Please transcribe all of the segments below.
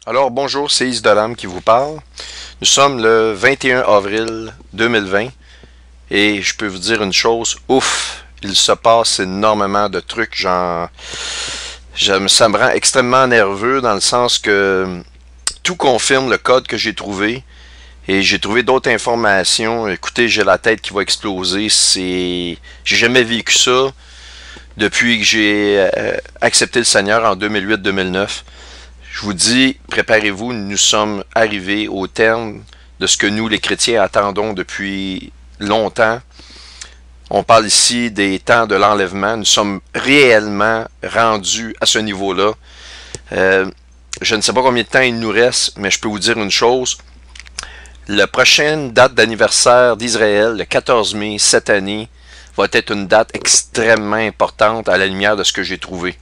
Alors bonjour, c'est Is de l'âme qui vous parle. Nous sommes le 21 avril 2020 et je peux vous dire une chose, ouf, il se passe énormément de trucs, ça me rend extrêmement nerveux dans le sens que tout confirme le code que j'ai trouvé et j'ai trouvé d'autres informations. Écoutez, j'ai la tête qui va exploser, j'ai jamais vécu ça depuis que j'ai accepté le Seigneur en 2008-2009. Je vous dis, préparez-vous, nous sommes arrivés au terme de ce que nous, les chrétiens, attendons depuis longtemps. On parle ici des temps de l'enlèvement. Nous sommes réellement rendus à ce niveau-là. Je ne sais pas combien de temps il nous reste, mais je peux vous dire une chose. La prochaine date d'anniversaire d'Israël, le 14 mai cette année, va être une date extrêmement importante à la lumière de ce que j'ai trouvé.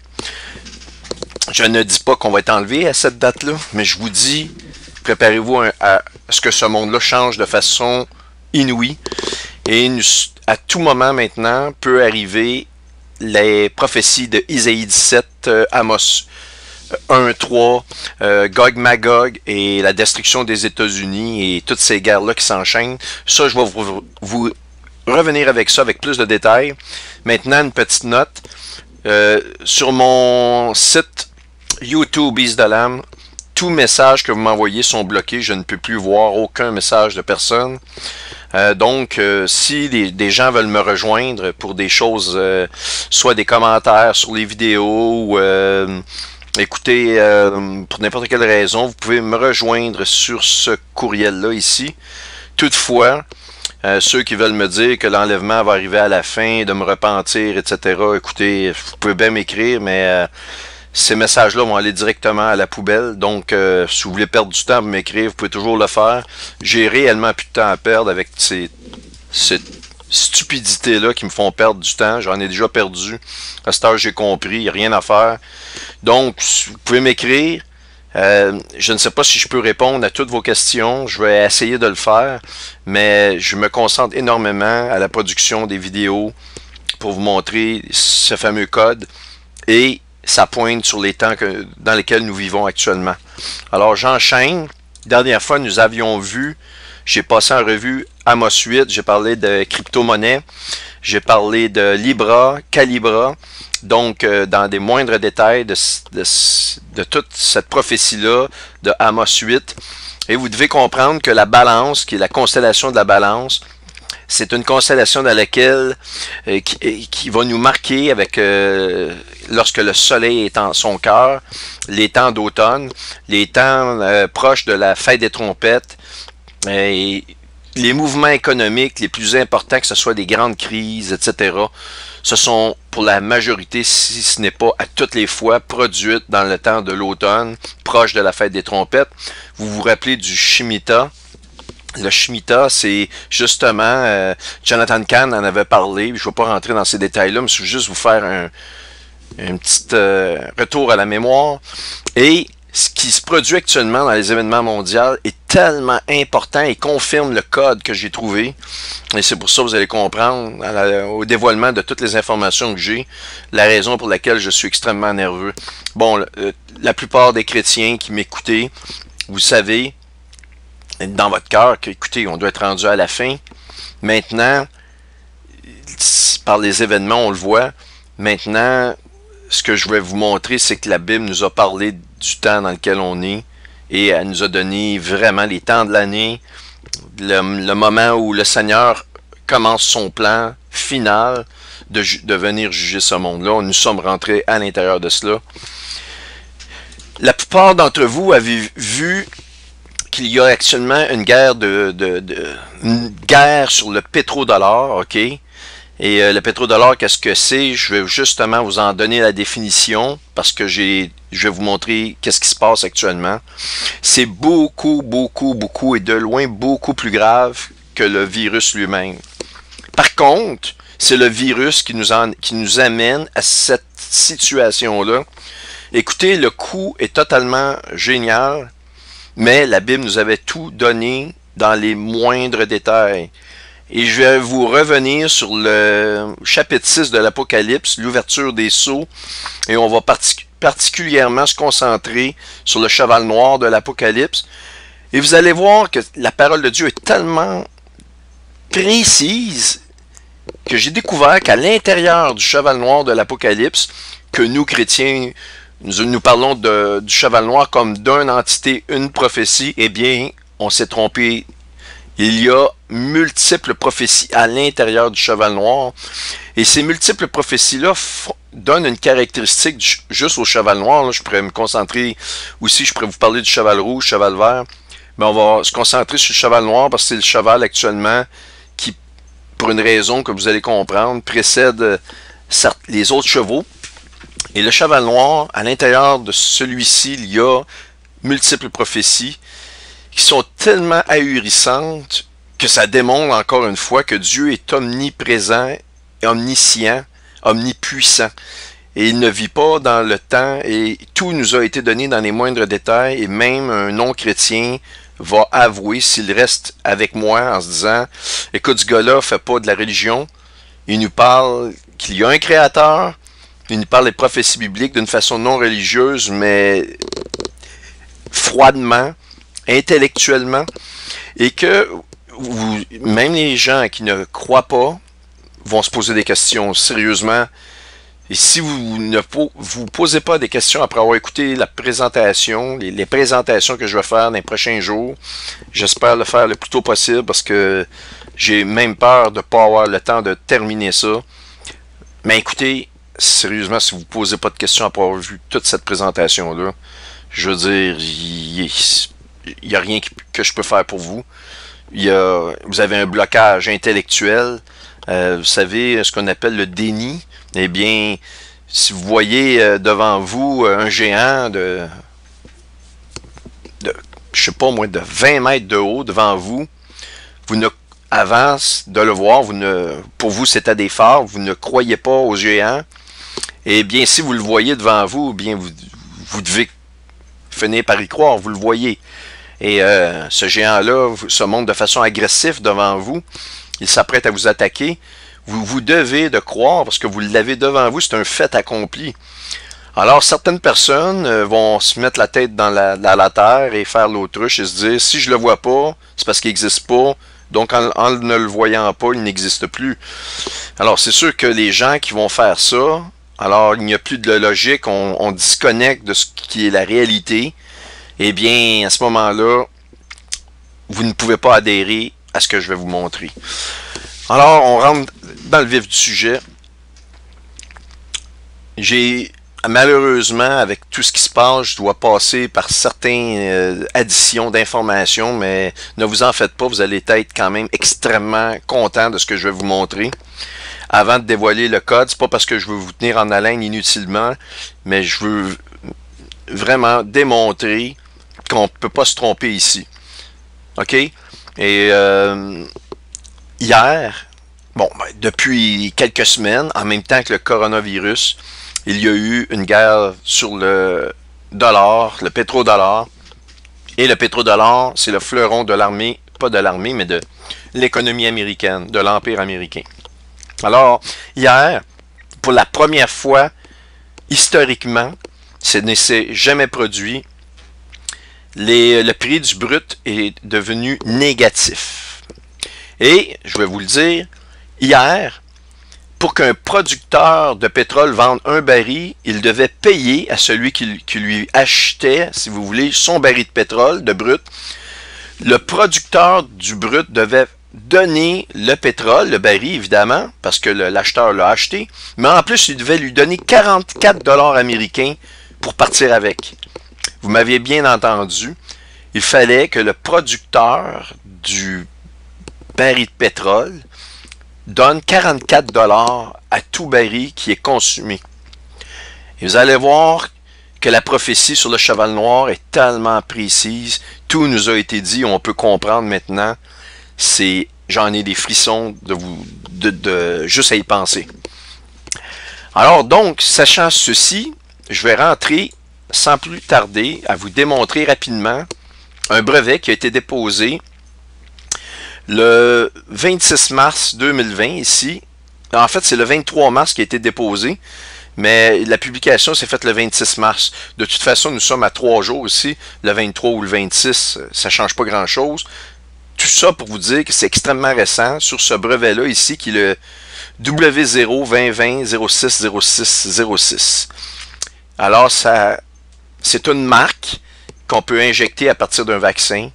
Je ne dis pas qu'on va être enlevé à cette date-là, mais je vous dis, préparez-vous à ce que ce monde-là change de façon inouïe. Et à tout moment maintenant peut arriver les prophéties de Isaïe 17, Amos 1, 3, Gog Magog et la destruction des États-Unis et toutes ces guerres-là qui s'enchaînent. Ça, je vais vous revenir avec ça avec plus de détails. Maintenant, une petite note. Sur mon site YouTube Is de l'âme, tous messages que vous m'envoyez sont bloqués. Je ne peux plus voir aucun message de personne. Donc, si des gens veulent me rejoindre pour des choses, soit des commentaires sur les vidéos ou écoutez, pour n'importe quelle raison, vous pouvez me rejoindre sur ce courriel-là ici. Toutefois, ceux qui veulent me dire que l'enlèvement va arriver à la fin, de me repentir, etc., écoutez, vous pouvez bien m'écrire, mais ces messages-là vont aller directement à la poubelle. Donc, si vous voulez perdre du temps pour m'écrire, vous pouvez toujours le faire. J'ai réellement plus de temps à perdre avec ces stupidités-là qui me font perdre du temps. J'en ai déjà perdu. À cette heure, j'ai compris. Il n'y a rien à faire. Donc, vous pouvez m'écrire. Je ne sais pas si je peux répondre à toutes vos questions. Je vais essayer de le faire. Mais je me concentre énormément à la production des vidéos pour vous montrer ce fameux code. Et ça pointe sur les temps dans lesquels nous vivons actuellement. Alors j'enchaîne. Dernière fois, nous avions vu, j'ai passé en revue Amos 8, j'ai parlé de crypto-monnaie, j'ai parlé de Libra, Calibra, donc dans des moindres détails de toute cette prophétie-là de Amos 8. Et vous devez comprendre que la balance, qui est la constellation de la balance, c'est une constellation dans laquelle qui va nous marquer avec lorsque le soleil est en son cœur, les temps d'automne, les temps proches de la fête des trompettes, et les mouvements économiques les plus importants, que ce soit des grandes crises, etc., ce sont pour la majorité, si ce n'est pas à toutes les fois, produites dans le temps de l'automne, proche de la fête des trompettes. Vous vous rappelez du Shemitah? Le Shemitah, c'est justement, Jonathan Cahn en avait parlé, je ne vais pas rentrer dans ces détails-là, mais je veux juste vous faire un petit retour à la mémoire. Et ce qui se produit actuellement dans les événements mondiaux est tellement important et confirme le code que j'ai trouvé. Et c'est pour ça que vous allez comprendre, au dévoilement de toutes les informations que j'ai, la raison pour laquelle je suis extrêmement nerveux. Bon, la plupart des chrétiens qui m'écoutaient, vous savez, dans votre cœur, que, écoutez, on doit être rendu à la fin. Maintenant, par les événements, on le voit. Maintenant, ce que je vais vous montrer, c'est que la Bible nous a parlé du temps dans lequel on est et elle nous a donné vraiment les temps de l'année, le moment où le Seigneur commence son plan final de venir juger ce monde-là. Nous sommes rentrés à l'intérieur de cela. La plupart d'entre vous avez vu qu'il y a actuellement une guerre une guerre sur le pétrodollar, ok? Et le pétrodollar, qu'est-ce que c'est? Je vais justement vous en donner la définition parce que je vais vous montrer qu'est-ce qui se passe actuellement. C'est beaucoup, beaucoup, beaucoup et de loin beaucoup plus grave que le virus lui-même. Par contre, c'est le virus qui nous amène à cette situation-là. Écoutez, le coup est totalement génial. Mais la Bible nous avait tout donné dans les moindres détails. Et je vais vous revenir sur le chapitre 6 de l'Apocalypse, l'ouverture des sceaux. Et on va particulièrement se concentrer sur le cheval noir de l'Apocalypse. Et vous allez voir que la parole de Dieu est tellement précise que j'ai découvert qu'à l'intérieur du cheval noir de l'Apocalypse, que nous, chrétiens, nous parlons du cheval noir comme d'une entité, une prophétie, eh bien, on s'est trompé. Il y a multiples prophéties à l'intérieur du cheval noir. Et ces multiples prophéties-là donnent une caractéristique juste au cheval noir. Là, je pourrais me concentrer aussi, je pourrais vous parler du cheval rouge, cheval vert. Mais on va se concentrer sur le cheval noir parce que c'est le cheval actuellement qui, pour une raison que vous allez comprendre, précède les autres chevaux. Et le cheval noir, à l'intérieur de celui-ci, il y a multiples prophéties qui sont tellement ahurissantes que ça démontre encore une fois que Dieu est omniprésent, omniscient, omnipuissant. Et il ne vit pas dans le temps et tout nous a été donné dans les moindres détails et même un non-chrétien va avouer s'il reste avec moi en se disant « Écoute, ce gars-là ne fait pas de la religion, il nous parle qu'il y a un créateur, il nous parle des prophéties bibliques d'une façon non religieuse, mais froidement, intellectuellement, et que même les gens qui ne croient pas vont se poser des questions sérieusement. Et si vous ne vous posez pas des questions après avoir écouté la présentation, les présentations que je vais faire dans les prochains jours, j'espère le faire le plus tôt possible parce que j'ai même peur de ne pas avoir le temps de terminer ça. Mais écoutez, sérieusement, si vous ne posez pas de questions après avoir vu toute cette présentation-là, je veux dire, il n'y a rien que je peux faire pour vous. Vous avez un blocage intellectuel. Vous savez, ce qu'on appelle le déni. Eh bien, si vous voyez devant vous un géant je sais pas moi, de 20 mètres de haut devant vous, vous ne avance de le voir, pour vous c'était des phares, vous ne croyez pas au géant. Eh bien, si vous le voyez devant vous, eh bien vous devez finir par y croire, vous le voyez. Et ce géant-là se montre de façon agressive devant vous. Il s'apprête à vous attaquer. Vous devez de croire parce que vous l'avez devant vous. C'est un fait accompli. Alors, certaines personnes vont se mettre la tête dans la terre et faire l'autruche et se dire, si je le vois pas, c'est parce qu'il n'existe pas. Donc, en ne le voyant pas, il n'existe plus. Alors, c'est sûr que les gens qui vont faire ça, alors il n'y a plus de logique, on disconnecte de ce qui est la réalité. Eh bien, à ce moment-là, vous ne pouvez pas adhérer à ce que je vais vous montrer. Alors, on rentre dans le vif du sujet. Malheureusement, avec tout ce qui se passe, je dois passer par certaines additions d'informations, mais ne vous en faites pas, vous allez être quand même extrêmement content de ce que je vais vous montrer. Avant de dévoiler le code, c'est pas parce que je veux vous tenir en haleine inutilement, mais je veux vraiment démontrer qu'on ne peut pas se tromper ici. OK? Et hier, depuis quelques semaines, en même temps que le coronavirus, il y a eu une guerre sur le dollar, le pétrodollar. Et le pétrodollar, c'est le fleuron de l'armée, pas de l'armée, mais de l'économie américaine, de l'Empire américain. Alors, hier, pour la première fois, historiquement, ce ne s'est jamais produit, le prix du brut est devenu négatif. Et, je vais vous le dire, hier, pour qu'un producteur de pétrole vende un baril, il devait payer à celui qui lui achetait, si vous voulez, son baril de pétrole, de brut. Le producteur du brut devait donner le pétrole, le baril évidemment, parce que l'acheteur l'a acheté, mais en plus, il devait lui donner 44 $ américains pour partir avec. Vous m'aviez bien entendu, il fallait que le producteur du baril de pétrole donne 44 $ à tout baril qui est consumé. Et vous allez voir que la prophétie sur le cheval noir est tellement précise, tout nous a été dit, on peut comprendre maintenant, j'en ai des frissons de juste à y penser. Alors donc, sachant ceci, je vais rentrer sans plus tarder à vous démontrer rapidement un brevet qui a été déposé Le 26 mars 2020, ici, en fait, c'est le 23 mars qui a été déposé, mais la publication s'est faite le 26 mars. De toute façon, nous sommes à 3 jours ici, le 23 ou le 26, ça ne change pas grand-chose. Tout ça pour vous dire que c'est extrêmement récent sur ce brevet-là ici, qui est le W0-2020-06-06-06. Alors, c'est une marque qu'on peut injecter à partir d'un vaccin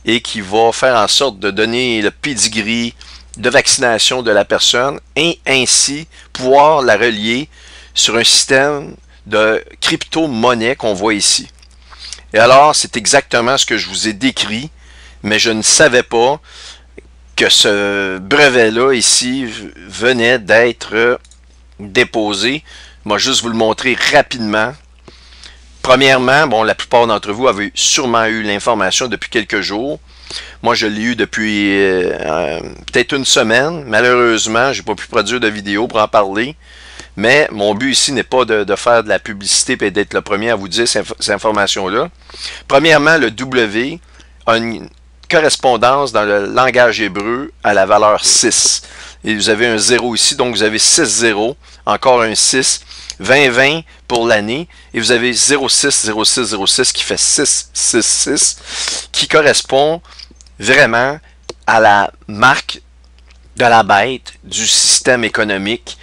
et qui va faire en sorte de donner le pedigree de vaccination de la personne et ainsi pouvoir la relier sur un système de crypto-monnaie qu'on voit ici. Et alors, c'est exactement ce que je vous ai décrit, mais je ne savais pas que ce brevet-là ici venait d'être déposé. Moi, juste vous le montrer rapidement. Premièrement, bon, la plupart d'entre vous avez sûrement eu l'information depuis quelques jours. Moi, je l'ai eu depuis peut-être une semaine. Malheureusement, je n'ai pas pu produire de vidéo pour en parler. Mais mon but ici n'est pas de faire de la publicité et d'être le premier à vous dire ces informations-là. Premièrement, le W a une correspondance dans le langage hébreu à la valeur 6. Et vous avez un 0 ici, donc vous avez 6 0, encore un 6, 20-20 pour l'année, et vous avez 06-06-06 qui fait 6-6-6, qui correspond vraiment à la marque de la bête du système économique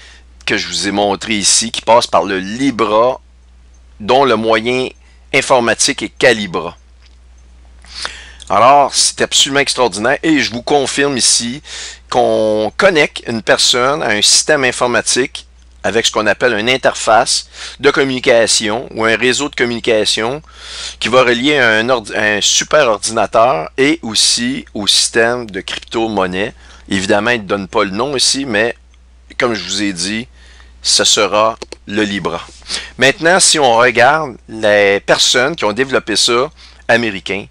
que je vous ai montré ici, qui passe par le Libra, dont le moyen informatique est Calibra. Alors, c'est absolument extraordinaire et je vous confirme ici qu'on connecte une personne à un système informatique avec ce qu'on appelle une interface de communication ou un réseau de communication qui va relier un super ordinateur et aussi au système de crypto-monnaie. Évidemment, il ne donne pas le nom ici, mais comme je vous ai dit, ce sera le Libra. Maintenant, si on regarde les personnes qui ont développé ça, américains,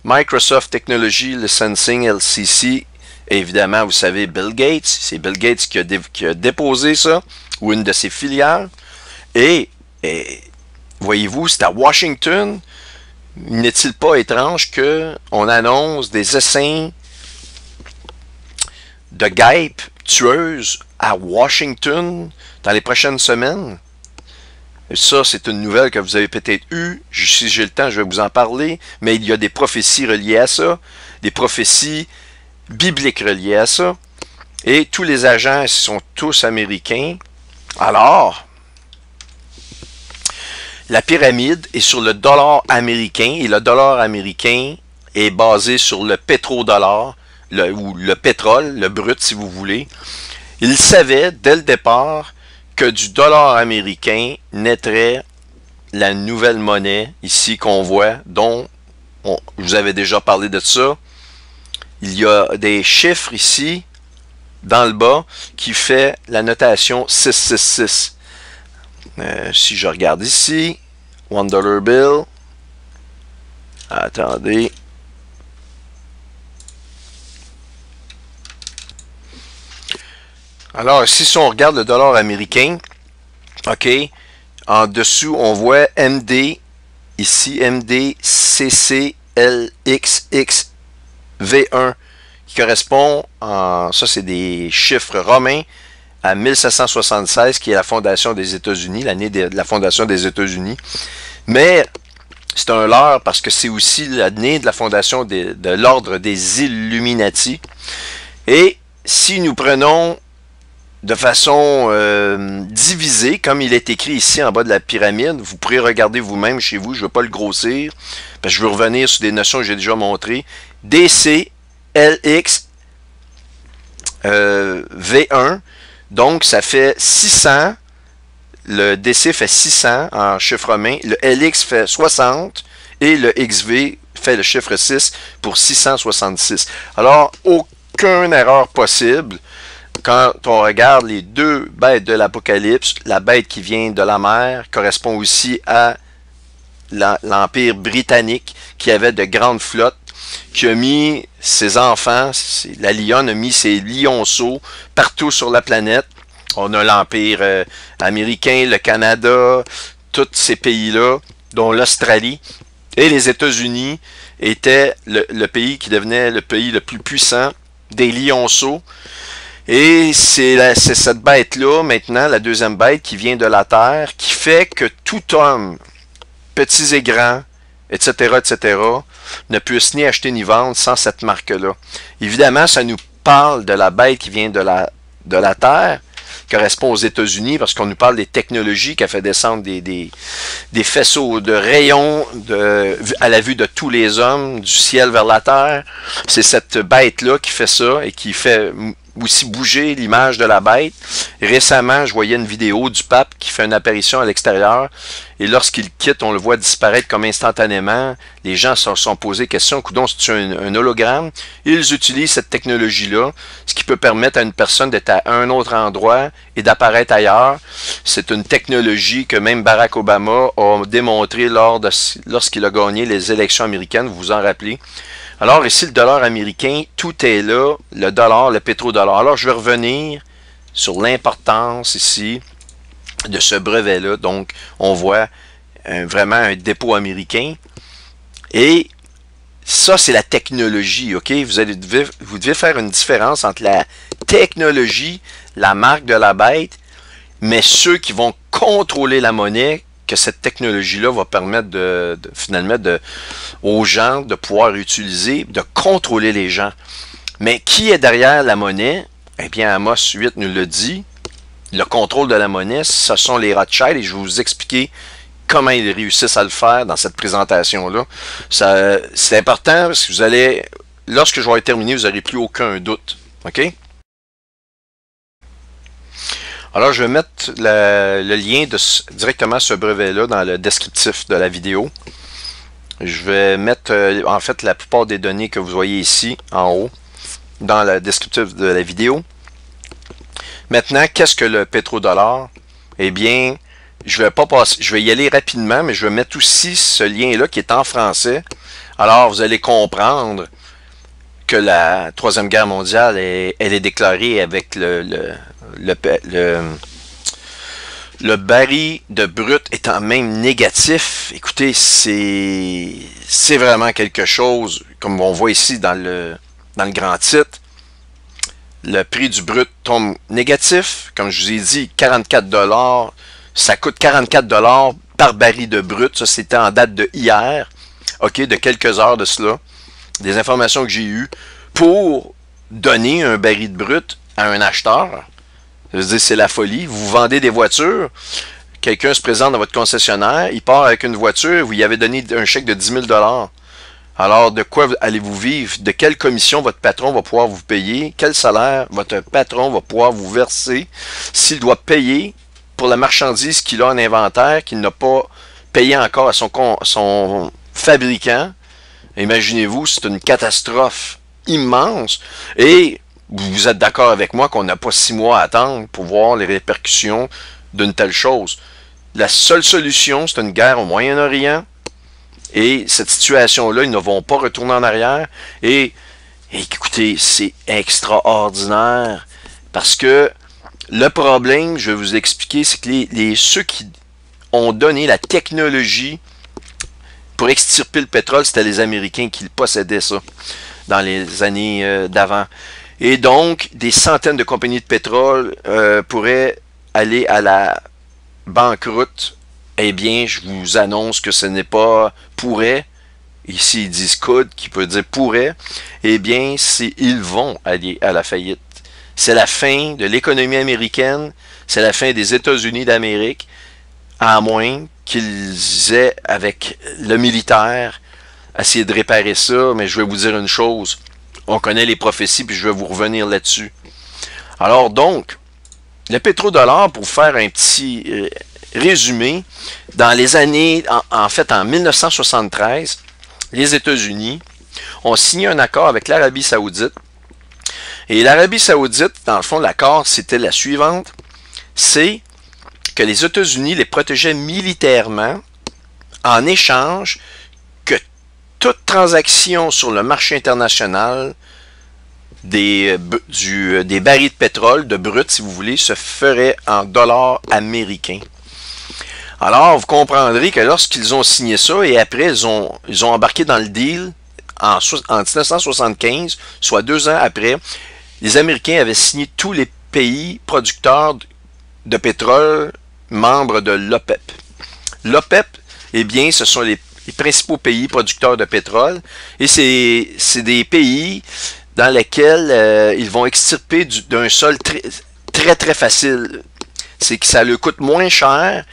Microsoft Technology Licensing LCC, évidemment, vous savez, Bill Gates, c'est Bill Gates qui a déposé ça, ou une de ses filiales, et voyez-vous, c'est à Washington. N'est-il pas étrange qu'on annonce des essaims de guêpes tueuses à Washington dans les prochaines semaines? Et ça, c'est une nouvelle que vous avez peut-être eue. Si j'ai le temps, je vais vous en parler. Mais il y a des prophéties reliées à ça, des prophéties bibliques reliées à ça. Et tous les agents sont tous américains. Alors, la pyramide est sur le dollar américain. Et le dollar américain est basé sur le pétrodollar, ou le pétrole, le brut si vous voulez. Ils savaient dès le départ que du dollar américain naîtrait la nouvelle monnaie ici qu'on voit, dont je vous avais déjà parlé de ça. Il y a des chiffres ici, dans le bas, qui fait la notation 666. Si je regarde ici, $1 bill, attendez, alors ici, si on regarde le dollar américain, ok, en dessous, on voit MD, ici, MD CCLXXV1, qui correspond, ça c'est des chiffres romains, à 1776, qui est la fondation des États-Unis, l'année de la fondation des États-Unis. Mais c'est un leurre parce que c'est aussi l'année de la fondation de l'ordre des Illuminati. Et si nous prenons de façon divisée, comme il est écrit ici en bas de la pyramide, vous pourrez regarder vous-même chez vous, je ne veux pas le grossir, parce que je veux revenir sur des notions que j'ai déjà montrées. DC, LX, V1, donc ça fait 600, le DC fait 600 en chiffre romain, le LX fait 60 et le XV fait le chiffre 6 pour 666. Alors, aucune erreur possible. Quand on regarde les deux bêtes de l'Apocalypse, la bête qui vient de la mer correspond aussi à l'Empire britannique qui avait de grandes flottes, qui a mis ses enfants, la lionne a mis ses lionceaux partout sur la planète. On a l'Empire américain, le Canada, tous ces pays-là, dont l'Australie. Et les États-Unis étaient le pays qui devenait le pays le plus puissant des lionceaux. Et c'est cette bête-là, maintenant, la deuxième bête qui vient de la Terre, qui fait que tout homme, petits et grands, etc., etc., ne puisse ni acheter ni vendre sans cette marque-là. Évidemment, ça nous parle de la bête qui vient de la Terre, correspond aux États-Unis, parce qu'on nous parle des technologies qui a fait descendre des faisceaux de rayons à la vue de tous les hommes, du ciel vers la terre. C'est cette bête-là qui fait ça et qui fait aussi bouger l'image de la bête. Récemment, je voyais une vidéo du pape qui fait une apparition à l'extérieur et lorsqu'il quitte, on le voit disparaître comme instantanément. Les gens se sont posés question, coudonc, c'est un hologramme? Ils utilisent cette technologie-là, ce qui peut permettre à une personne d'être à un autre endroit et d'apparaître ailleurs. C'est une technologie que même Barack Obama a démontré lorsqu'il a gagné les élections américaines, vous vous en rappelez. Alors ici, le dollar américain, tout est là, le dollar, le pétrodollar. Alors je vais revenir sur l'importance ici de ce brevet-là. Donc, on voit vraiment un dépôt américain. Et ça, c'est la technologie, OK? Vous devez faire une différence entre la technologie, la marque de la bête, mais ceux qui vont contrôler la monnaie, que cette technologie-là va permettre finalement aux gens de pouvoir utiliser, de contrôler les gens. Mais qui est derrière la monnaie? Eh bien, Amos 8 nous le dit. Le contrôle de la monnaie, ce sont les Rothschild et je vais vous expliquer comment ils réussissent à le faire dans cette présentation-là. C'est important parce que lorsque je vais terminer, vous n'aurez plus aucun doute. OK? Alors, je vais mettre le lien directement ce brevet-là dans le descriptif de la vidéo. Je vais mettre, en fait, la plupart des données que vous voyez ici, en haut, dans le descriptif de la vidéo. Maintenant, qu'est-ce que le pétrodollar? Eh bien, je vais y aller rapidement, mais je vais mettre aussi ce lien-là qui est en français. Alors, vous allez comprendre que la Troisième Guerre mondiale, elle est déclarée avec le baril de brut étant même négatif. Écoutez, c'est vraiment quelque chose, comme on voit ici dans le grand titre. Le prix du brut tombe négatif. Comme je vous ai dit, 44 $. Ça coûte 44 $ par baril de brut. Ça, c'était en date de hier. OK, de quelques heures de cela. Des informations que j'ai eues pour donner un baril de brut à un acheteur. Je veux dire, c'est la folie. Vous vendez des voitures. Quelqu'un se présente dans votre concessionnaire. Il part avec une voiture. Vous y avez donné un chèque de 10 000 $. Alors, de quoi allez-vous vivre? De quelle commission votre patron va pouvoir vous payer? Quel salaire votre patron va pouvoir vous verser? S'il doit payer pour la marchandise qu'il a en inventaire, qu'il n'a pas payé encore à son fabricant, imaginez-vous, c'est une catastrophe immense. Et vous êtes d'accord avec moi qu'on n'a pas 6 mois à attendre pour voir les répercussions d'une telle chose. La seule solution, c'est une guerre au Moyen-Orient. Et cette situation-là, ils ne vont pas retourner en arrière. Et écoutez, c'est extraordinaire. Parce que le problème, je vais vous expliquer, c'est que ceux qui ont donné la technologie pour extirper le pétrole, c'était les Américains qui possédaient ça dans les années d'avant. Et donc, des centaines de compagnies de pétrole pourraient aller à la banqueroute. Eh bien, je vous annonce que ce n'est pas pourrait. Ici, ils disent could, qui peut dire pourrait. Eh bien, ils vont aller à la faillite. C'est la fin de l'économie américaine. C'est la fin des États-Unis d'Amérique. À moins qu'ils aient, avec le militaire, essayé de réparer ça. Mais je vais vous dire une chose. On connaît les prophéties, puis je vais vous revenir là-dessus. Alors donc, le pétrodollar, pour faire un petit résumé, dans les années, en fait en 1973, les États-Unis ont signé un accord avec l'Arabie Saoudite. Et l'Arabie Saoudite, dans le fond, l'accord, c'était la suivante, c'est que les États-Unis les protégeaient militairement en échange que toute transaction sur le marché international des barils de pétrole, de brut, si vous voulez, se ferait en dollars américains. Alors, vous comprendrez que lorsqu'ils ont signé ça, et après, ils ont embarqué dans le deal en 1975, soit 2 ans après, les Américains avaient signé tous les pays producteurs de pétrole membres de l'OPEP. L'OPEP, eh bien, ce sont les principaux pays producteurs de pétrole, et c'est des pays dans lesquels ils vont extirper d'un sol très facile. C'est que ça leur coûte moins cher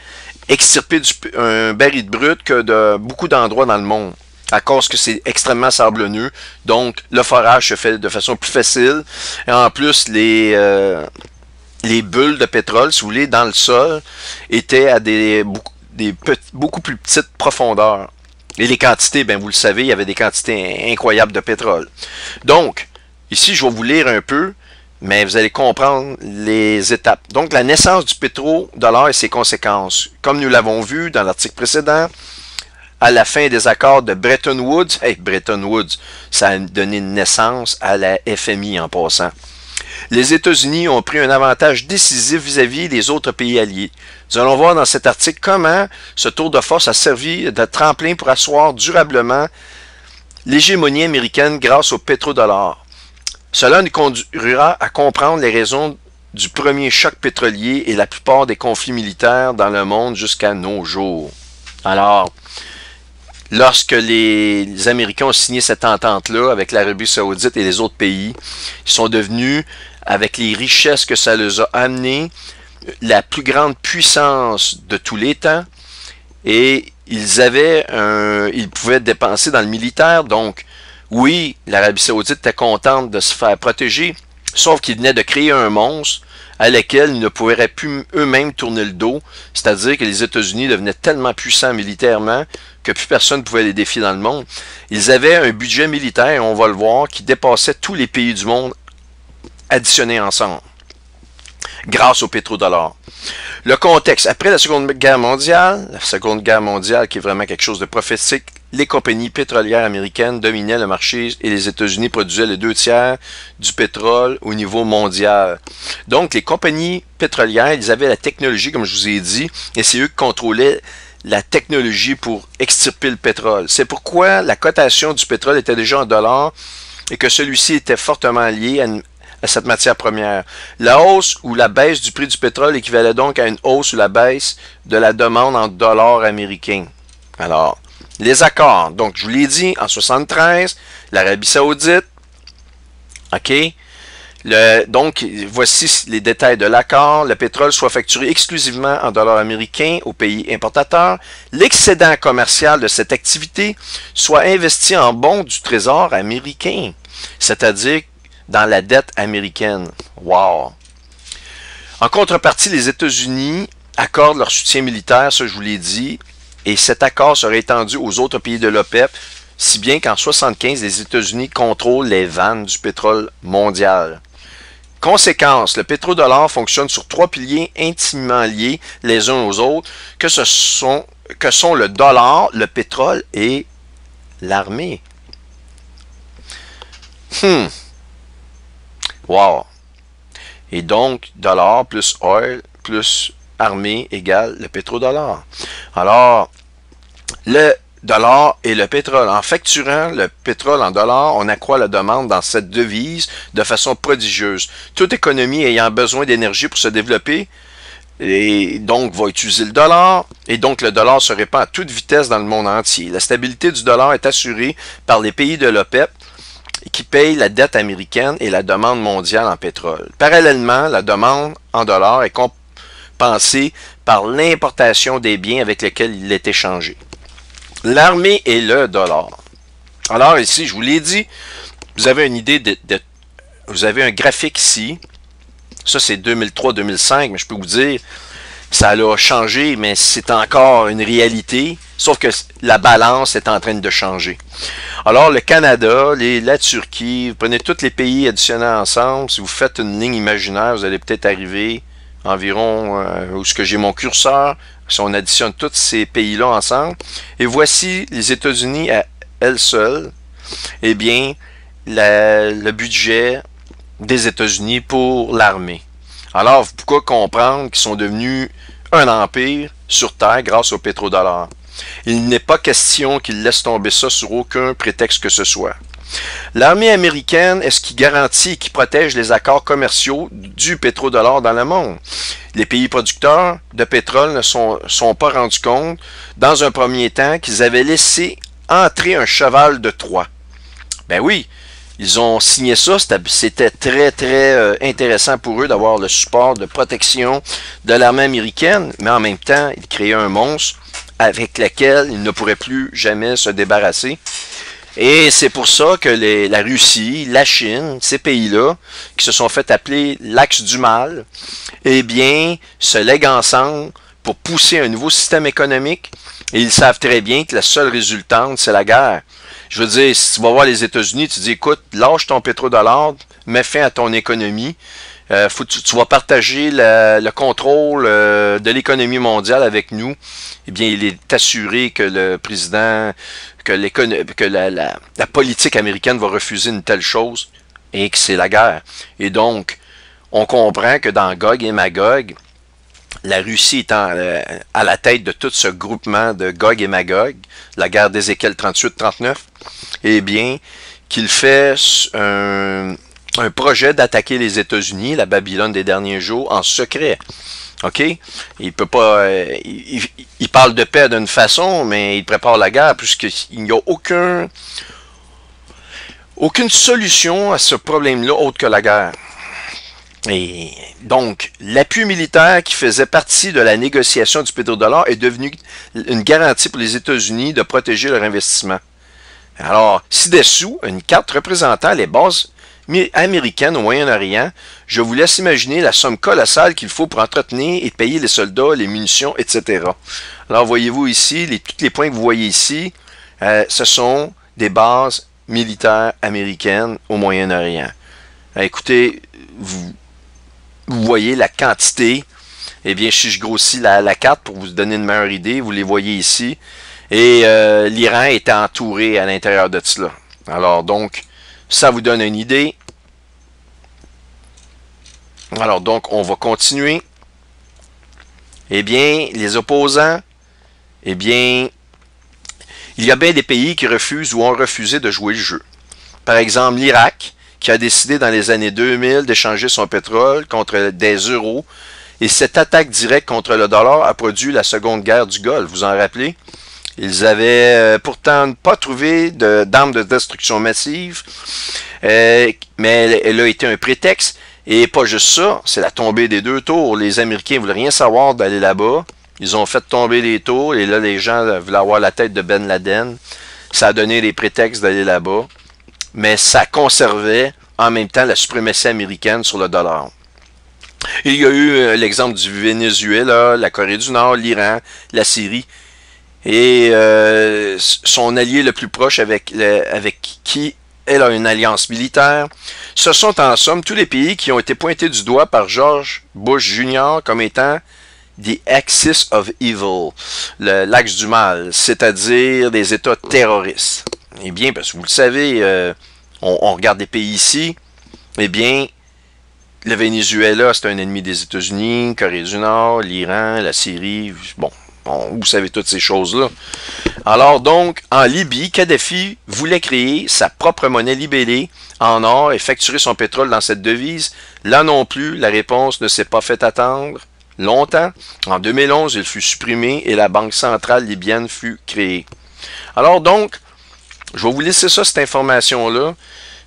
extirper un baril de brut que de beaucoup d'endroits dans le monde, à cause que c'est extrêmement sablonneux. Donc, le forage se fait de façon plus facile. Et en plus, les bulles de pétrole, si vous voulez, dans le sol, étaient à beaucoup plus petites profondeurs. Et les quantités, ben vous le savez, il y avait des quantités incroyables de pétrole. Donc, ici, je vais vous lire un peu, mais vous allez comprendre les étapes. Donc, la naissance du pétrodollar et ses conséquences. Comme nous l'avons vu dans l'article précédent, à la fin des accords de Bretton Woods, Bretton Woods, ça a donné naissance à la FMI en passant. Les États-Unis ont pris un avantage décisif vis-à-vis des autres pays alliés. Nous allons voir dans cet article comment ce tour de force a servi de tremplin pour asseoir durablement l'hégémonie américaine grâce au pétrodollar. Cela nous conduira à comprendre les raisons du premier choc pétrolier et la plupart des conflits militaires dans le monde jusqu'à nos jours. Alors, lorsque les Américains ont signé cette entente-là avec l'Arabie Saoudite et les autres pays, ils sont devenus, avec les richesses que ça les a amenées, la plus grande puissance de tous les temps. Et ils pouvaient dépenser dans le militaire. Donc, oui, l'Arabie Saoudite était contente de se faire protéger, sauf qu'ils venaient de créer un monstre à lequel ils ne pourraient plus eux-mêmes tourner le dos. C'est-à-dire que les États-Unis devenaient tellement puissants militairement que plus personne ne pouvait les défier dans le monde. Ils avaient un budget militaire, on va le voir, qui dépassait tous les pays du monde additionnés ensemble, grâce au pétrodollar. Le contexte, après la Seconde Guerre mondiale qui est vraiment quelque chose de prophétique, les compagnies pétrolières américaines dominaient le marché et les États-Unis produisaient les 2/3 du pétrole au niveau mondial. Donc, les compagnies pétrolières, ils avaient la technologie, comme je vous ai dit, et c'est eux qui contrôlaient la technologie pour extirper le pétrole. C'est pourquoi la cotation du pétrole était déjà en dollars et que celui-ci était fortement lié à cette matière première. La hausse ou la baisse du prix du pétrole équivalait donc à une hausse ou la baisse de la demande en dollars américains. Alors, les accords. Donc, je vous l'ai dit, en 73, l'Arabie Saoudite, OK? Donc, voici les détails de l'accord. Le pétrole soit facturé exclusivement en dollars américains aux pays importateurs. L'excédent commercial de cette activité soit investi en bons du trésor américain, c'est-à-dire dans la dette américaine. Wow! En contrepartie, les États-Unis accordent leur soutien militaire, ça je vous l'ai dit, et cet accord serait étendu aux autres pays de l'OPEP, si bien qu'en 1975, les États-Unis contrôlent les vannes du pétrole mondial. Conséquence, le pétrodollar fonctionne sur 3 piliers intimement liés les uns aux autres, que sont le dollar, le pétrole et l'armée. Wow! Et donc, dollar plus oil plus armée égale le pétrodollar. Alors, le dollar et le pétrole. En facturant le pétrole en dollars, on accroît la demande dans cette devise de façon prodigieuse. Toute économie ayant besoin d'énergie pour se développer, et donc va utiliser le dollar, et donc le dollar se répand à toute vitesse dans le monde entier. La stabilité du dollar est assurée par les pays de l'OPEP, qui paye la dette américaine et la demande mondiale en pétrole. Parallèlement, la demande en dollars est compensée par l'importation des biens avec lesquels il est échangé. L'armée et le dollar. Alors ici, je vous l'ai dit, vous avez une idée vous avez un graphique ici. Ça, c'est 2003-2005, mais je peux vous dire, ça a changé, mais c'est encore une réalité, sauf que la balance est en train de changer. Alors, le Canada, la Turquie, vous prenez tous les pays additionnés ensemble, si vous faites une ligne imaginaire, vous allez peut-être arriver environ où ce que j'ai mon curseur, si on additionne tous ces pays-là ensemble. Et voici les États-Unis à elles seules, eh bien, le budget des États-Unis pour l'armée. Alors, pourquoi comprendre qu'ils sont devenus un empire sur Terre grâce au pétrodollar. Il n'est pas question qu'ils laissent tomber ça sur aucun prétexte que ce soit. L'armée américaine est ce qui garantit et qui protège les accords commerciaux du pétrodollar dans le monde. Les pays producteurs de pétrole ne sont pas rendus compte, dans un premier temps, qu'ils avaient laissé entrer un cheval de Troie. Ben oui, ils ont signé ça, c'était très intéressant pour eux d'avoir le support de protection de l'armée américaine, mais en même temps, ils créaient un monstre avec lequel ils ne pourraient plus jamais se débarrasser. Et c'est pour ça que la Russie, la Chine, ces pays-là, qui se sont fait appeler l'axe du mal, eh bien, se lèguent ensemble pour pousser un nouveau système économique. Et ils savent très bien que la seule résultante, c'est la guerre. Je veux dire, si tu vas voir les États-Unis, tu dis, écoute, lâche ton pétrodollar, mets fin à ton économie. Tu vas partager le contrôle de l'économie mondiale avec nous. Eh bien, il est assuré que le président, que la politique américaine va refuser une telle chose et que c'est la guerre. Et donc, on comprend que dans Gog et Magog, la Russie étant à la tête de tout ce groupement de Gog et Magog, la guerre d'Ézéchiel 38-39, eh bien, qu'il fait un projet d'attaquer les États-Unis, la Babylone des derniers jours, en secret. OK? Il peut pas. Il parle de paix d'une façon, mais il prépare la guerre, puisqu'il n'y a aucune solution à ce problème-là autre que la guerre. Et donc, l'appui militaire qui faisait partie de la négociation du pétrodollar est devenu une garantie pour les États-Unis de protéger leur investissement. Alors, ci-dessous, une carte représentant les bases américaines au Moyen-Orient, je vous laisse imaginer la somme colossale qu'il faut pour entretenir et payer les soldats, les munitions, etc. Alors, voyez-vous ici, tous les points que vous voyez ici, ce sont des bases militaires américaines au Moyen-Orient. Écoutez, vous voyez la quantité. Eh bien, si je grossis la carte pour vous donner une meilleure idée, vous les voyez ici. Et l'Iran était entouré à l'intérieur de cela. Alors donc, ça vous donne une idée. Alors donc, on va continuer. Eh bien, les opposants, eh bien, il y a bien des pays qui refusent ou ont refusé de jouer le jeu. Par exemple, l'Irak, qui a décidé dans les années 2000 d'échanger son pétrole contre des euros. Et cette attaque directe contre le dollar a produit la seconde guerre du Golfe. Vous en rappelez? Ils avaient pourtant pas trouvé d'armes de destruction massive, mais elle a été un prétexte. Et pas juste ça, c'est la tombée des deux tours. Les Américains ne voulaient rien savoir d'aller là-bas. Ils ont fait tomber les tours et là, les gens voulaient avoir la tête de Ben Laden. Ça a donné les prétextes d'aller là-bas. Mais ça conservait en même temps la suprématie américaine sur le dollar. Il y a eu l'exemple du Venezuela, la Corée du Nord, l'Iran, la Syrie. Et son allié le plus proche avec qui elle a une alliance militaire, ce sont en somme tous les pays qui ont été pointés du doigt par George Bush Jr. comme étant the axis of evil, l'axe du mal, c'est-à-dire des États terroristes. Eh bien, parce que vous le savez, on regarde des pays ici, eh bien, le Venezuela, c'est un ennemi des États-Unis, Corée du Nord, l'Iran, la Syrie, bon, vous savez toutes ces choses-là. Alors donc, en Libye, Kadhafi voulait créer sa propre monnaie libellée en or et facturer son pétrole dans cette devise. Là non plus, la réponse ne s'est pas fait attendre longtemps. En 2011, il fut supprimé et la Banque centrale libyenne fut créée. Alors donc, je vais vous laisser ça, cette information-là.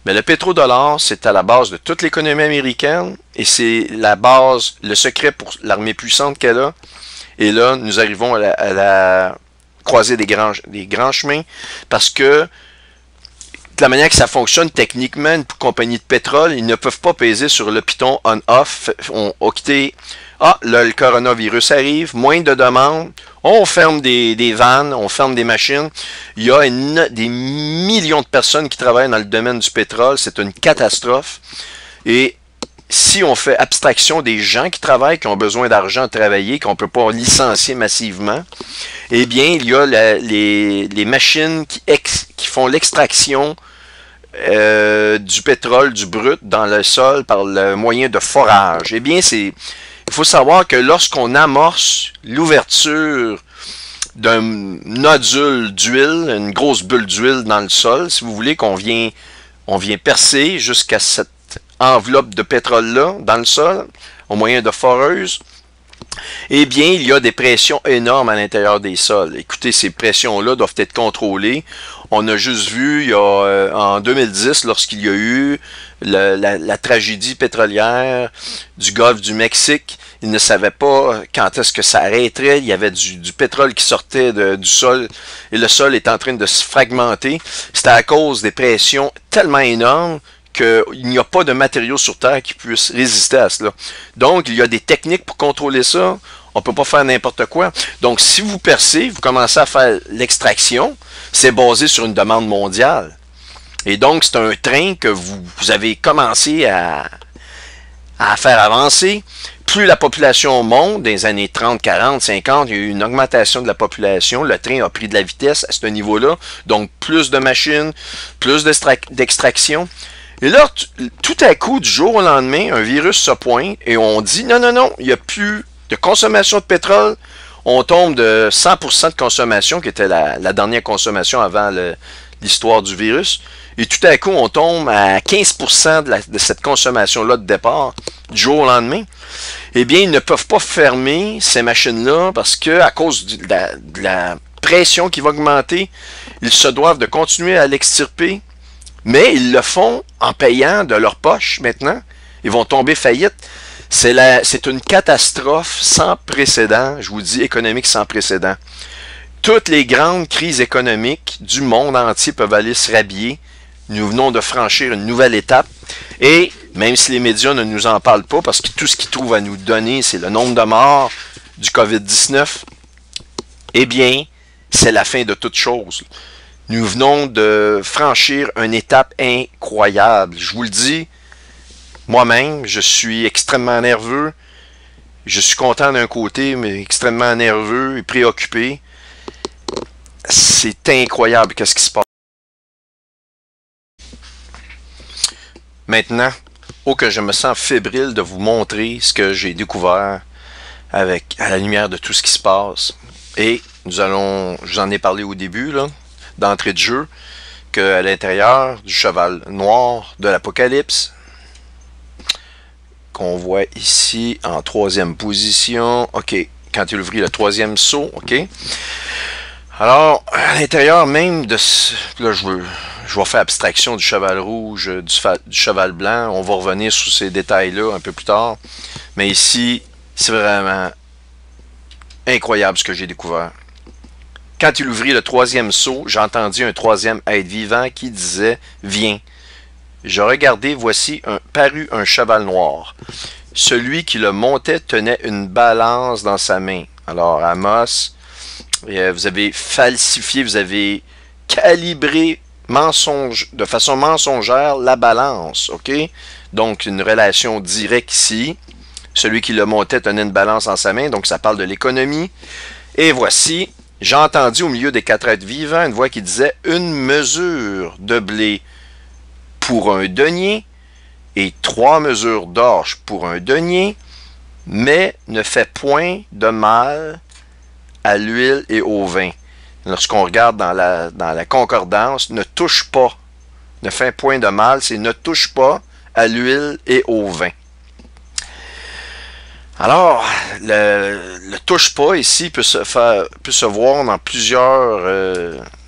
Mais le pétrodollar, c'est à la base de toute l'économie américaine et c'est la base, le secret pour l'armée puissante qu'elle a. Et là, nous arrivons à la croisée des grands chemins parce que de la manière que ça fonctionne techniquement, une compagnie de pétrole, ils ne peuvent pas peser sur le piton on-off. On quitté, là, le coronavirus arrive, moins de demandes, on ferme des vannes, on ferme des machines. Il y a des millions de personnes qui travaillent dans le domaine du pétrole, c'est une catastrophe. Et si on fait abstraction des gens qui travaillent, qui ont besoin d'argent à travailler, qu'on ne peut pas licencier massivement, eh bien, il y a les machines qui font l'extraction du pétrole, du brut, dans le sol par le moyen de forage. Eh bien, Il faut savoir que lorsqu'on amorce l'ouverture d'un nodule d'huile, une grosse bulle d'huile dans le sol, si vous voulez, on vient percer jusqu'à cette enveloppe de pétrole-là dans le sol, au moyen de foreuses, eh bien, il y a des pressions énormes à l'intérieur des sols. Écoutez, ces pressions-là doivent être contrôlées. On a juste vu, en 2010, lorsqu'il y a eu la tragédie pétrolière du golfe du Mexique, ils ne savaient pas quand est-ce que ça arrêterait. Il y avait du pétrole qui sortait du sol et le sol est en train de se fragmenter. C'était à cause des pressions tellement énormes qu'il n'y a pas de matériaux sur Terre qui puissent résister à cela. Donc, il y a des techniques pour contrôler ça. On ne peut pas faire n'importe quoi. Donc, si vous percez, vous commencez à faire l'extraction, c'est basé sur une demande mondiale. Et donc, c'est un train que vous avez commencé à faire avancer. Plus la population monte, dans les années 30, 40, 50, il y a eu une augmentation de la population. Le train a pris de la vitesse à ce niveau-là. Donc, plus de machines, plus d'extraction. Et là, tout à coup, du jour au lendemain, un virus se pointe et on dit non, non, non, il n'y a plus de consommation de pétrole. On tombe de 100% de consommation, qui était la dernière consommation avant l'histoire du virus. Et tout à coup, on tombe à 15% de cette consommation-là de départ, du jour au lendemain. Eh bien, ils ne peuvent pas fermer ces machines-là parce que, à cause de la pression qui va augmenter, ils se doivent de continuer à l'extirper. Mais ils le font en payant de leur poche maintenant. Ils vont tomber faillite. C'est une catastrophe sans précédent, je vous dis, économique sans précédent. Toutes les grandes crises économiques du monde entier peuvent aller se rhabiller. Nous venons de franchir une nouvelle étape. Et même si les médias ne nous en parlent pas, parce que tout ce qu'ils trouvent à nous donner, c'est le nombre de morts du COVID-19, eh bien, c'est la fin de toute chose. Nous venons de franchir une étape incroyable. Je vous le dis, moi-même, je suis extrêmement nerveux. Je suis content d'un côté, mais extrêmement nerveux et préoccupé. C'est incroyable qu'est-ce qui se passe. Maintenant, oh que je me sens fébrile de vous montrer ce que j'ai découvert à la lumière de tout ce qui se passe. Et je vous en ai parlé au début, là, d'entrée de jeu, qu'à l'intérieur du cheval noir de l'Apocalypse, qu'on voit ici en troisième position, ok, quand il ouvrit le troisième seau, ok. Alors, à l'intérieur même de ce, là je vais faire abstraction du cheval rouge, du cheval blanc, on va revenir sur ces détails-là un peu plus tard, mais ici, c'est vraiment incroyable ce que j'ai découvert. Quand il ouvrit le troisième seau, j'ai entendu un troisième être vivant qui disait « Viens ». Je regardai, voici parut un cheval noir. Celui qui le montait tenait une balance dans sa main. Alors, Amos, vous avez falsifié, vous avez calibré de façon mensongère la balance, ok? Donc, une relation directe ici. Celui qui le montait tenait une balance dans sa main, donc ça parle de l'économie. Et voici... J'ai entendu au milieu des quatre êtres vivants une voix qui disait « Une mesure de blé pour un denier et 3 mesures d'orge pour un denier, mais ne fait point de mal à l'huile et au vin. » Lorsqu'on regarde dans la concordance, ne touche pas, ne fait point de mal, c'est ne touche pas à l'huile et au vin. Alors, le touche pas ici peut se voir dans plusieurs...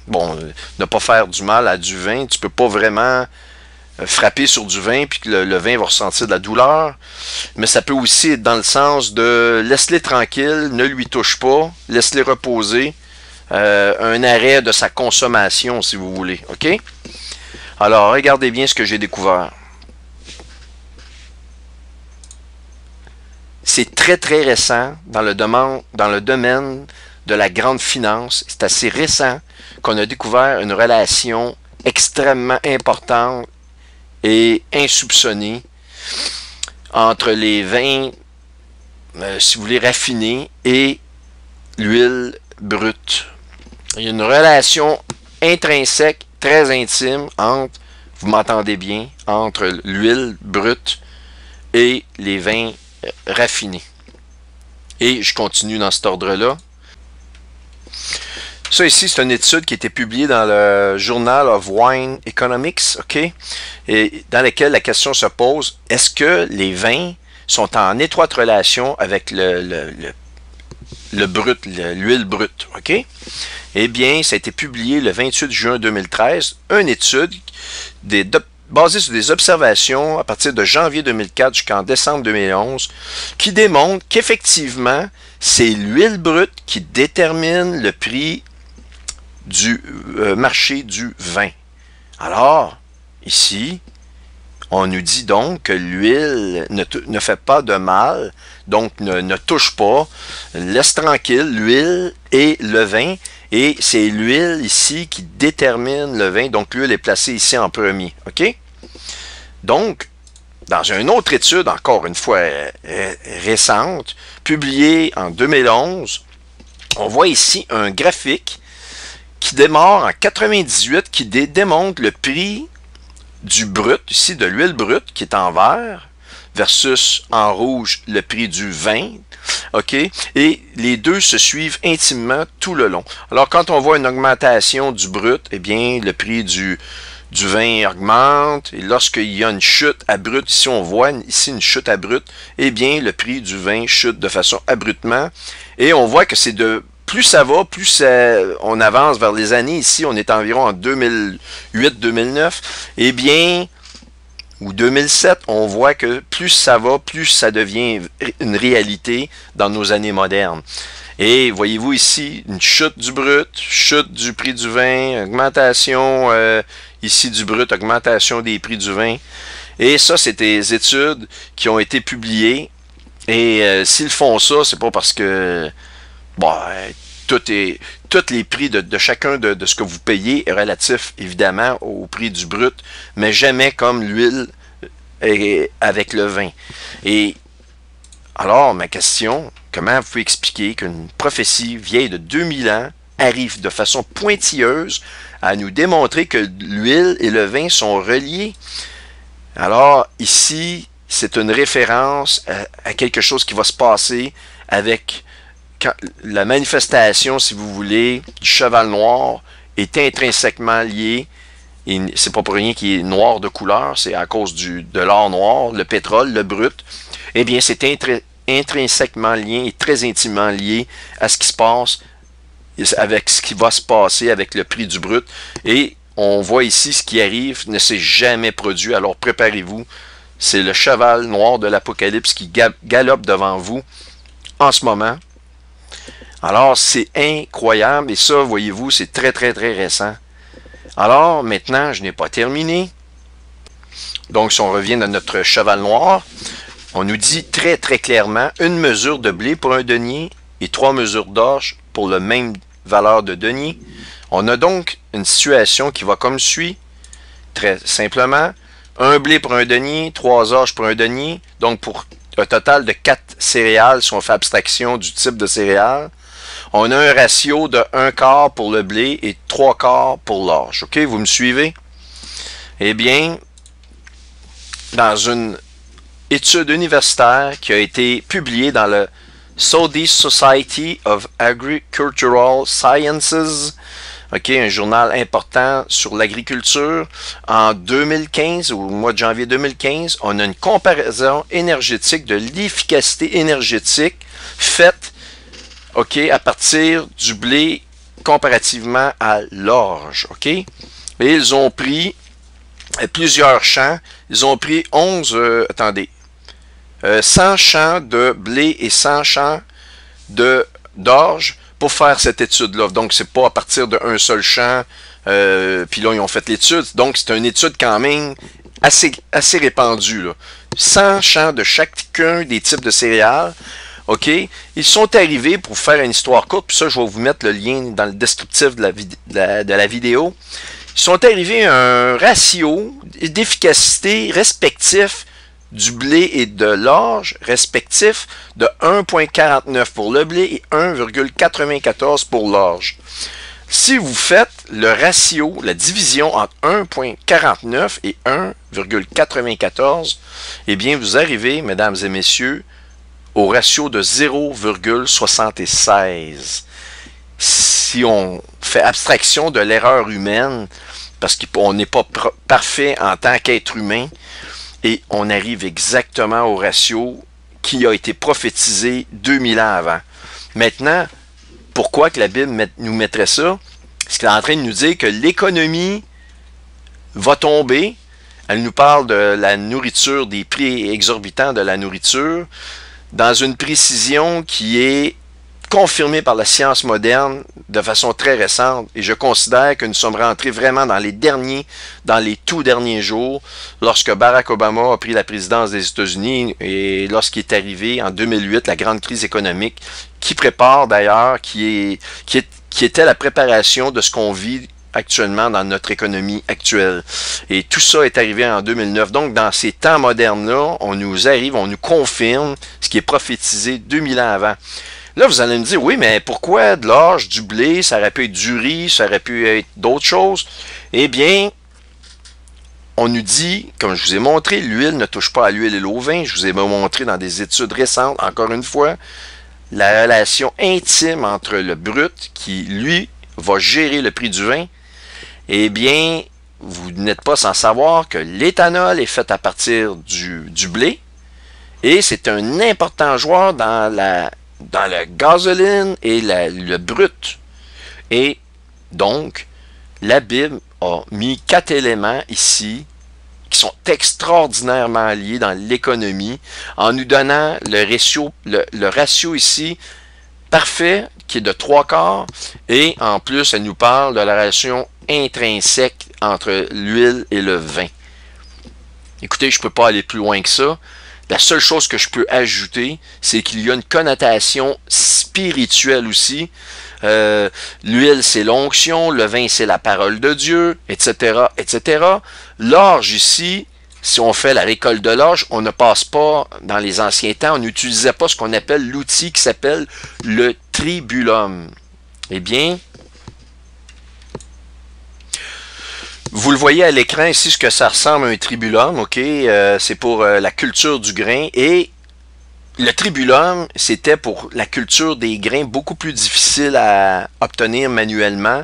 ne pas faire du mal à du vin. Tu peux pas vraiment frapper sur du vin puis que le vin va ressentir de la douleur. Mais ça peut aussi être dans le sens de laisse-les tranquille, ne lui touche pas, laisse-les reposer. Un arrêt de sa consommation, si vous voulez. OK? Alors, regardez bien ce que j'ai découvert. C'est très, très récent dans le domaine de la grande finance. C'est assez récent qu'on a découvert une relation extrêmement importante et insoupçonnée entre les vins, si vous voulez, raffinés et l'huile brute. Il y a une relation intrinsèque, très intime entre, vous m'entendez bien, entre l'huile brute et les vins raffinés. Et je continue dans cet ordre-là. Ça ici, c'est une étude qui a été publiée dans le Journal of Wine Economics, OK? Et dans laquelle la question se pose, est-ce que les vins sont en étroite relation avec le brut, l'huile brute, OK? Eh bien, ça a été publié le 28 juin 2013, une étude basée sur des observations à partir de janvier 2004 jusqu'en décembre 2011, qui démontre qu'effectivement, c'est l'huile brute qui détermine le prix du marché du vin. Alors, ici, on nous dit donc que l'huile ne fait pas de mal, donc ne touche pas, laisse tranquille l'huile et le vin, et c'est l'huile ici qui détermine le vin, donc l'huile est placée ici en premier, ok? Donc, dans une autre étude, encore une fois récente, publiée en 2011, on voit ici un graphique qui démarre en 98, qui démontre le prix du brut, ici de l'huile brute, qui est en vert, versus en rouge le prix du vin, ok? Et les deux se suivent intimement tout le long. Alors, quand on voit une augmentation du brut, eh bien, le prix du vin augmente, et lorsqu'il y a une chute abrupte, ici on voit ici une chute abrupte, eh bien, le prix du vin chute de façon abruptement, et on voit que c'est plus ça va, plus on avance vers les années. Ici, on est environ en 2008-2009. Eh bien, ou 2007, on voit que plus ça va, plus ça devient une réalité dans nos années modernes. Et voyez-vous ici, une chute du brut, chute du prix du vin, augmentation ici du brut, augmentation des prix du vin. Et ça, c'est des études qui ont été publiées. Et s'ils font ça, c'est pas parce que bon, tous les prix de chacun de ce que vous payez est relatif, évidemment, au prix du brut, mais jamais comme l'huile avec le vin. Et alors, ma question, comment vous pouvez expliquer qu'une prophétie vieille de 2000 ans arrive de façon pointilleuse à nous démontrer que l'huile et le vin sont reliés? Alors, ici, c'est une référence à quelque chose qui va se passer avec la manifestation, si vous voulez, du cheval noir est intrinsèquement liée, et c'est pas pour rien qu'il est noir de couleur, c'est à cause de l'or noir, le pétrole, le brut. Eh bien, c'est intrinsèquement lié et très intimement lié à ce qui se passe, avec ce qui va se passer avec le prix du brut. Et on voit ici ce qui arrive ne s'est jamais produit, alors préparez-vous. C'est le cheval noir de l'Apocalypse qui galope devant vous en ce moment. Alors, c'est incroyable, et ça, voyez-vous, c'est très, très, très récent. Alors, maintenant, je n'ai pas terminé. Donc, si on revient à notre cheval noir, on nous dit très, très clairement, une mesure de blé pour un denier et 3 mesures d'orge pour la même valeur de denier. On a donc une situation qui va comme suit, très simplement, un blé pour un denier, 3 orges pour un denier, donc pour un total de 4 céréales, si on fait abstraction du type de céréales. On a un ratio de 1 quart pour le blé et 3 quarts pour l'orge. OK, vous me suivez? Eh bien, dans une étude universitaire qui a été publiée dans le Saudi Society of Agricultural Sciences, OK, un journal important sur l'agriculture, en 2015, au mois de janvier 2015, on a une comparaison énergétique de l'efficacité énergétique faite, OK, à partir du blé comparativement à l'orge, OK? Et ils ont pris plusieurs champs, ils ont pris 100 champs de blé et 100 champs d'orge pour faire cette étude-là. Donc, c'est pas à partir d'un seul champ, puis là, ils ont fait l'étude. Donc, c'est une étude quand même assez répandue, là. 100 champs de chacun des types de céréales. OK? Ils sont arrivés, pour faire une histoire courte, puis ça, je vais vous mettre le lien dans le descriptif de la vidéo. Ils sont arrivés à un ratio d'efficacité respectif du blé et de l'orge respectif de 1,49 pour le blé et 1,94 pour l'orge. Si vous faites le ratio, la division entre 1,49 et 1,94, eh bien, vous arrivez, mesdames et messieurs, au ratio de 0,76. Si on fait abstraction de l'erreur humaine, parce qu'on n'est pas parfait en tant qu'être humain, et on arrive exactement au ratio qui a été prophétisé 2000 ans avant. Maintenant, pourquoi que la Bible nous mettrait ça? Parce qu'elle est en train de nous dire que l'économie va tomber. Elle nous parle de la nourriture, des prix exorbitants de la nourriture, dans une précision qui est confirmée par la science moderne de façon très récente. Et je considère que nous sommes rentrés vraiment dans les tout derniers jours, lorsque Barack Obama a pris la présidence des États-Unis et lorsqu'il est arrivé en 2008, la grande crise économique, qui prépare d'ailleurs, qui était la préparation de ce qu'on vit actuellement dans notre économie actuelle. Et tout ça est arrivé en 2009. Donc, dans ces temps modernes-là, on nous confirme ce qui est prophétisé 2000 ans avant. Là, vous allez me dire, oui, mais pourquoi de l'orge, du blé, ça aurait pu être du riz, ça aurait pu être d'autres choses? Eh bien, on nous dit, comme je vous ai montré, l'huile ne touche pas à l'huile et au vin. Je vous ai montré dans des études récentes, encore une fois, la relation intime entre le brut, qui, lui, va gérer le prix du vin. Eh bien, vous n'êtes pas sans savoir que l'éthanol est fait à partir du blé, et c'est un important joueur dans la gasoline et le brut. Et donc, la Bible a mis 4 éléments ici qui sont extraordinairement liés dans l'économie, en nous donnant le ratio ici parfait, qui est de 3/4, et en plus, elle nous parle de la relation intrinsèque entre l'huile et le vin. Écoutez, je ne peux pas aller plus loin que ça. La seule chose que je peux ajouter, c'est qu'il y a une connotation spirituelle aussi. L'huile, c'est l'onction, le vin, c'est la parole de Dieu, etc., etc. L'orge ici, si on fait la récolte de l'orge, on ne passe pas, dans les anciens temps, on n'utilisait pas ce qu'on appelle l'outil qui s'appelle le tribulum. Eh bien, vous le voyez à l'écran ici, ce que ça ressemble à un tribulum, ok? C'est pour la culture du grain. Et le tribulum, c'était pour la culture des grains beaucoup plus difficile à obtenir manuellement.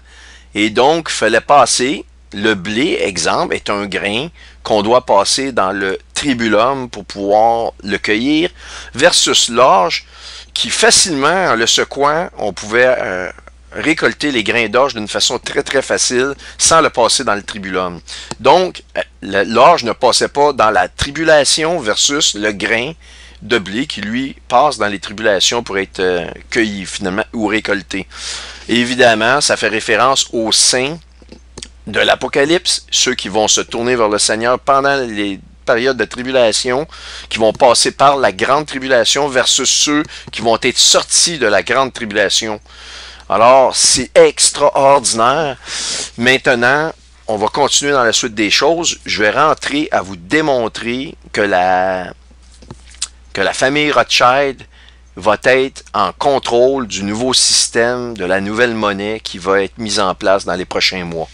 Et donc, il fallait passer, le blé, exemple, est un grain qu'on doit passer dans le tribulum pour pouvoir le cueillir, versus l'orge, qui facilement, en le secouant, on pouvait récolter les grains d'orge d'une façon très très facile sans le passer dans le tribulum. Donc, l'orge ne passait pas dans la tribulation versus le grain de blé qui lui passe dans les tribulations pour être cueilli finalement ou récolté. Et évidemment, ça fait référence aux saints de l'Apocalypse, ceux qui vont se tourner vers le Seigneur pendant les périodes de tribulation, qui vont passer par la grande tribulation versus ceux qui vont être sortis de la grande tribulation. Alors, c'est extraordinaire. Maintenant, on va continuer dans la suite des choses. Je vais rentrer à vous démontrer que la famille Rothschild va être en contrôle du nouveau système, de la nouvelle monnaie qui va être mise en place dans les prochains mois.